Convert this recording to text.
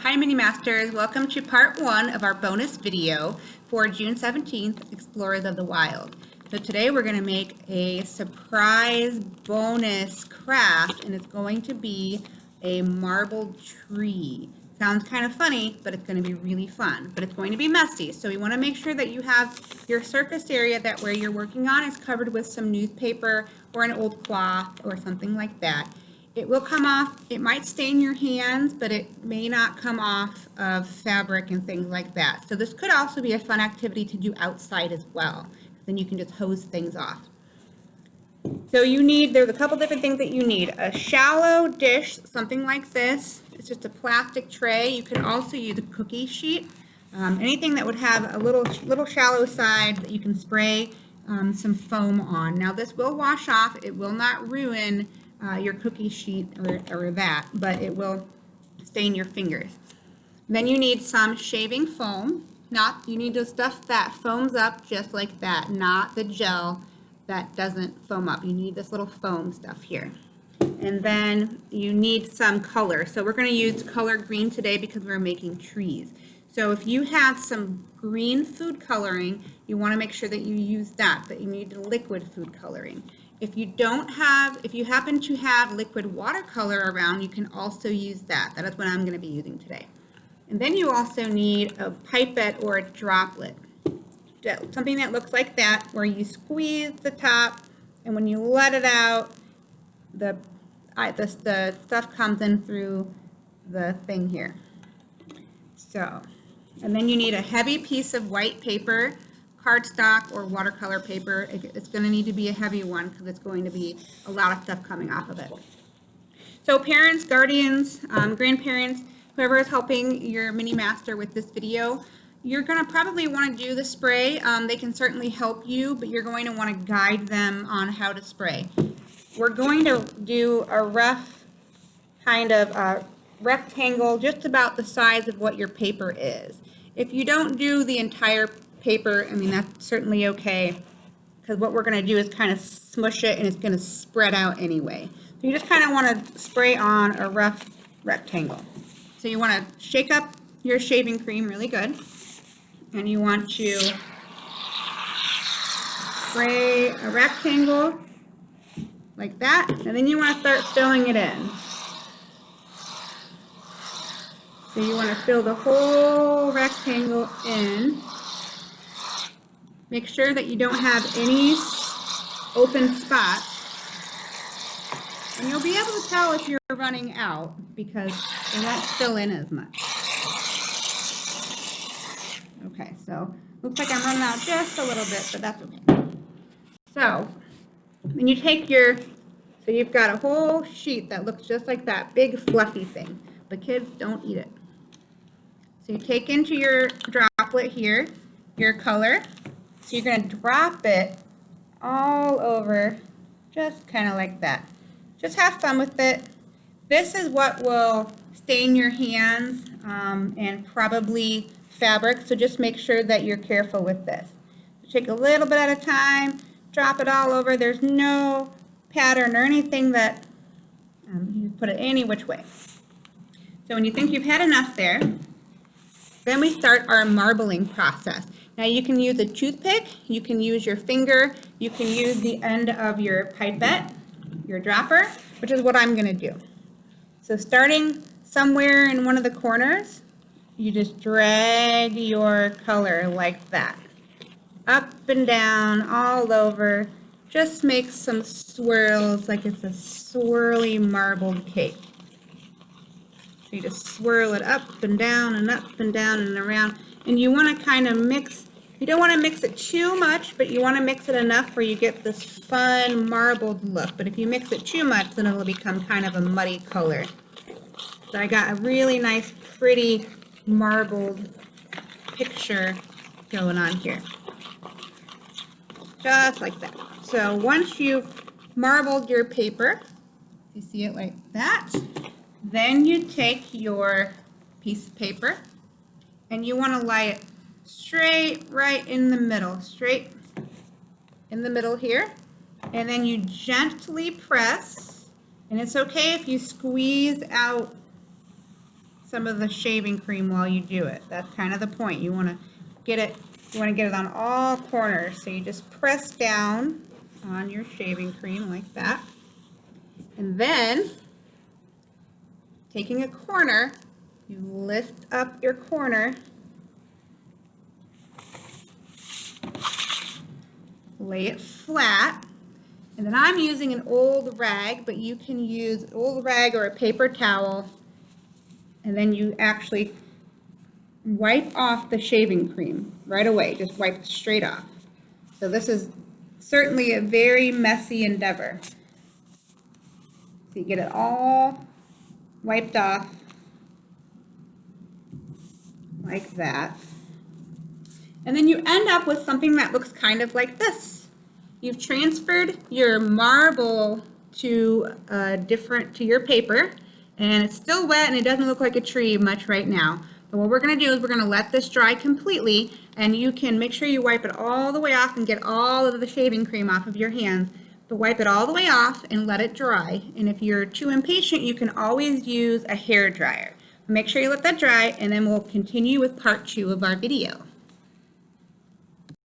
Hi Mini Masters, welcome to part 1 of our bonus video for June 17th, Explorers of the Wild. So today we're going to make a surprise bonus craft, and it's going to be a marbled tree. Sounds kind of funny, but it's going to be really fun, but it's going to be messy. So we want to make sure that you have your surface area that where you're working on is covered with some newspaper or an old cloth or something like that. It will come off, it might stain your hands, but it may not come off of fabric and things like that. So this could also be a fun activity to do outside as well. Then you can just hose things off. So there's a couple different things that you need. A shallow dish, something like this. It's just a plastic tray. You can also use a cookie sheet. Anything that would have a little shallow side that you can spray some foam on. Now this will wash off. It will not ruin your cookie sheet or that, but it will stain your fingers. Then you need some shaving foam. You need the stuff that foams up just like that, not the gel that doesn't foam up. You need this little foam stuff here. And then you need some color. So we're going to use color green today because we're making trees. So if you have some green food coloring, you want to make sure that you use that, but you need liquid food coloring. If you happen to have liquid watercolor around, you can also use that. That is what I'm going to be using today. And then you also need a pipette or a droplet. Something that looks like that, where you squeeze the top, and when you let it out, the stuff comes in through the thing here. So, and then you need a heavy piece of white paper, cardstock or watercolor paper. It's going to need to be a heavy one because it's going to be a lot of stuff coming off of it. So parents, guardians, grandparents, whoever is helping your mini master with this video, you're going to probably want to do the spray. They can certainly help you, but you're going to want to guide them on how to spray. We're going to do a rough kind of rectangle just about the size of what your paper is. If you don't do the entire paper, I mean, that's certainly okay, because what we're going to do is kind of smush it and it's going to spread out anyway. So you just kind of want to spray on a rough rectangle. So you want to shake up your shaving cream really good, and you want to spray a rectangle like that, and then you want to start filling it in. So you want to fill the whole rectangle in. Make sure that you don't have any open spots. And you'll be able to tell if you're running out because it won't fill in as much. Okay, so looks like I'm running out just a little bit, but that's okay. So when you take so you've got a whole sheet that looks just like that big fluffy thing, but kids don't eat it. So you take into your droplet here your color. So you're going to drop it all over, just kind of like that. Just have fun with it. This is what will stain your hands and probably fabric, so just make sure that you're careful with this. Take a little bit at a time, drop it all over. There's no pattern or anything that you put it any which way. So when you think you've had enough there, then we start our marbling process. Now you can use a toothpick, you can use your finger, you can use the end of your pipette, your dropper, which is what I'm going to do. So starting somewhere in one of the corners, you just drag your color like that. Up and down, all over. Just make some swirls like it's a swirly marbled cake. So you just swirl it up and down and up and down and around. And you want to kind of mix. You don't want to mix it too much, but you want to mix it enough where you get this fun marbled look. But if you mix it too much, then it'll become kind of a muddy color. So I got a really nice, pretty marbled picture going on here. Just like that. So once you've marbled your paper, you see it like that, then you take your piece of paper and you want to lie it straight right in the middle, straight in the middle here, and then you gently press, and it's okay if you squeeze out some of the shaving cream while you do it. That's kind of the point. You want to get it on all corners. So you just press down on your shaving cream like that. And then, taking a corner, you lift up your corner, lay it flat, and then I'm using an old rag, but you can use an old rag or a paper towel, and then you actually wipe off the shaving cream right away. Just wipe it straight off. So this is certainly a very messy endeavor. So you get it all wiped off like that. And then you end up with something that looks kind of like this. You've transferred your marble to your paper, and it's still wet and it doesn't look like a tree much right now. But what we're going to do is we're going to let this dry completely, and you can make sure you wipe it all the way off and get all of the shaving cream off of your hands. But wipe it all the way off and let it dry. And if you're too impatient, you can always use a hair dryer. Make sure you let that dry, and then we'll continue with part 2 of our video.